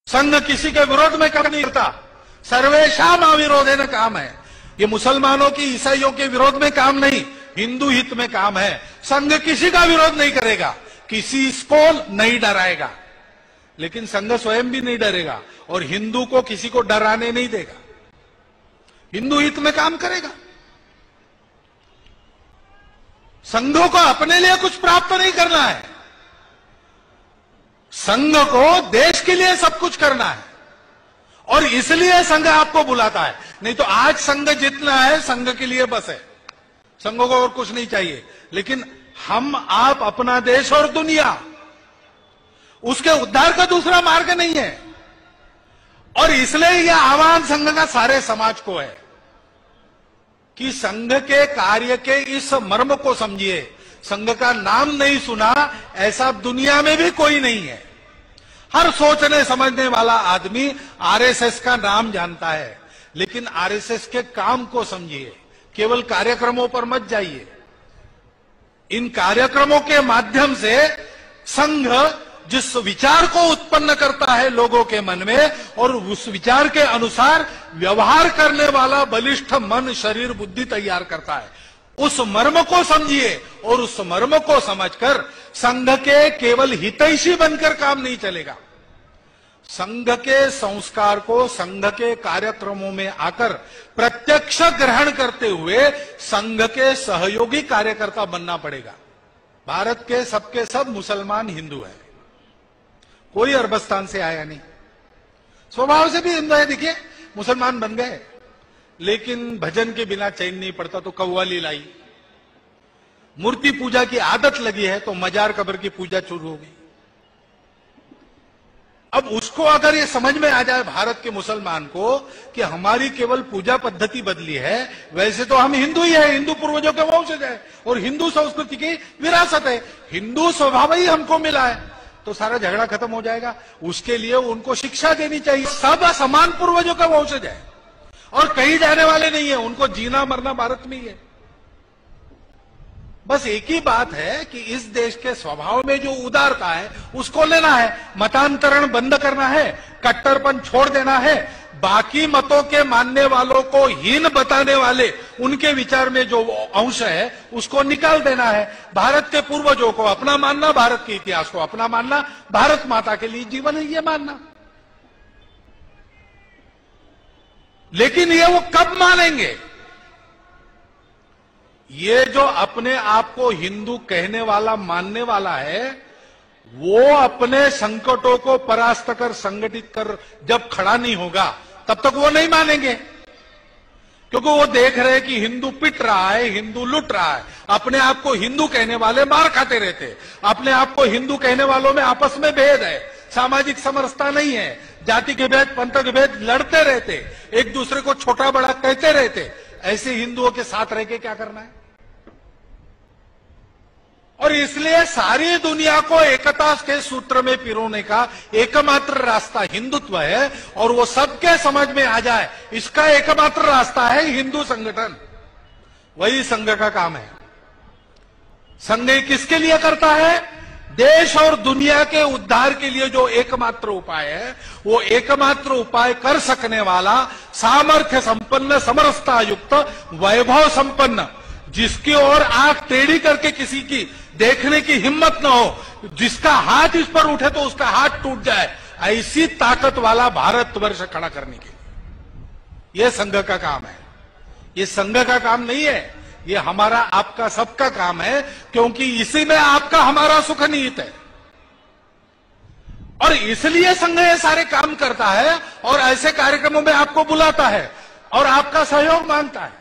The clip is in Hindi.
संघ किसी के विरोध में काम नहीं करता। सर्वेशाम अविरोधेन काम है। ये मुसलमानों की, ईसाइयों के विरोध में काम नहीं, हिंदू हित में काम है। संघ किसी का विरोध नहीं करेगा, किसी को नहीं डराएगा, लेकिन संघ स्वयं भी नहीं डरेगा और हिंदू को किसी को डराने नहीं देगा। हिंदू हित में काम करेगा। संघों को अपने लिए कुछ प्राप्त नहीं करना है, संघ को देश के लिए सब कुछ करना है और इसलिए संघ आपको बुलाता है। नहीं तो आज संघ जितना है संघ के लिए बस है, संघों को और कुछ नहीं चाहिए। लेकिन हम आप अपना देश और दुनिया, उसके उद्धार का दूसरा मार्ग नहीं है और इसलिए यह आह्वान संघ का सारे समाज को है कि संघ के कार्य के इस मर्म को समझिए। संघ का नाम नहीं सुना ऐसा दुनिया में भी कोई नहीं है। हर सोचने समझने वाला आदमी आरएसएस का नाम जानता है, लेकिन आरएसएस के काम को समझिए, केवल कार्यक्रमों पर मत जाइए। इन कार्यक्रमों के माध्यम से संघ जिस विचार को उत्पन्न करता है लोगों के मन में और उस विचार के अनुसार व्यवहार करने वाला बलिष्ठ मन, शरीर, बुद्धि तैयार करता है। उस मर्म को समझिए और उस मर्म को समझकर संघ के केवल हितैषी बनकर काम नहीं चलेगा। संघ के संस्कार को संघ के कार्यक्रमों में आकर प्रत्यक्ष ग्रहण करते हुए संघ के सहयोगी कार्यकर्ता बनना पड़ेगा। भारत के सबके सब मुसलमान हिंदू हैं, कोई अरबस्तान से आया नहीं, स्वभाव से भी हिंदू है। देखिए मुसलमान बन गए, लेकिन भजन के बिना चैन नहीं पड़ता तो कव्वाली लाई। मूर्ति पूजा की आदत लगी है तो मजार कब्र की पूजा शुरू हो गई। अब उसको अगर ये समझ में आ जाए भारत के मुसलमान को कि हमारी केवल पूजा पद्धति बदली है, वैसे तो हम हिंदू ही है, हिंदू पूर्वजों के वंशज है और हिंदू संस्कृति की विरासत है, हिंदू स्वभाव ही हमको मिला है, तो सारा झगड़ा खत्म हो जाएगा। उसके लिए उनको शिक्षा देनी चाहिए। सब समान पूर्वजों का वंशज है और कहीं जाने वाले नहीं है, उनको जीना मरना भारत में ही है। बस एक ही बात है कि इस देश के स्वभाव में जो उदारता है उसको लेना है, मतांतरण बंद करना है, कट्टरपन छोड़ देना है, बाकी मतों के मानने वालों को हीन बताने वाले उनके विचार में जो अंश है उसको निकाल देना है। भारत के पूर्वजों को अपना मानना, भारत के इतिहास को अपना मानना, भारत माता के लिए जीवन है ये मानना। लेकिन ये वो कब मानेंगे? ये जो अपने आप को हिंदू कहने वाला, मानने वाला है, वो अपने संकटों को परास्त कर, संगठित कर जब खड़ा नहीं होगा तब तक वो नहीं मानेंगे, क्योंकि वो देख रहे हैं कि हिंदू पिट रहा है, हिंदू लुट रहा है। अपने आप को हिंदू कहने वाले मार खाते रहते, अपने आप को हिंदू कहने वालों में आपस में भेद है, सामाजिक समरसता नहीं है, जाति के भेद, पंथ के भेद लड़ते रहते, एक दूसरे को छोटा बड़ा कहते रहते। ऐसे हिंदुओं के साथ रह के क्या करना है? और इसलिए सारी दुनिया को एकता के सूत्र में पिरोने का एकमात्र रास्ता हिंदुत्व है और वो सबके समझ में आ जाए, इसका एकमात्र रास्ता है हिंदू संगठन। वही संघ का काम है। संघ किसके लिए करता है? देश और दुनिया के उद्धार के लिए जो एकमात्र उपाय है, वो एकमात्र उपाय कर सकने वाला, सामर्थ्य संपन्न, समरसता युक्त, वैभव संपन्न, जिसकी ओर आंख टेढ़ी करके किसी की देखने की हिम्मत न हो, जिसका हाथ इस पर उठे तो उसका हाथ टूट जाए, ऐसी ताकत वाला भारतवर्ष खड़ा करने के लिए यह संघ का काम है। ये संघ का काम नहीं है, ये हमारा आपका सबका काम है, क्योंकि इसी में आपका हमारा सुख निहित है। और इसलिए संघ ये सारे काम करता है और ऐसे कार्यक्रमों में आपको बुलाता है और आपका सहयोग मांगता है।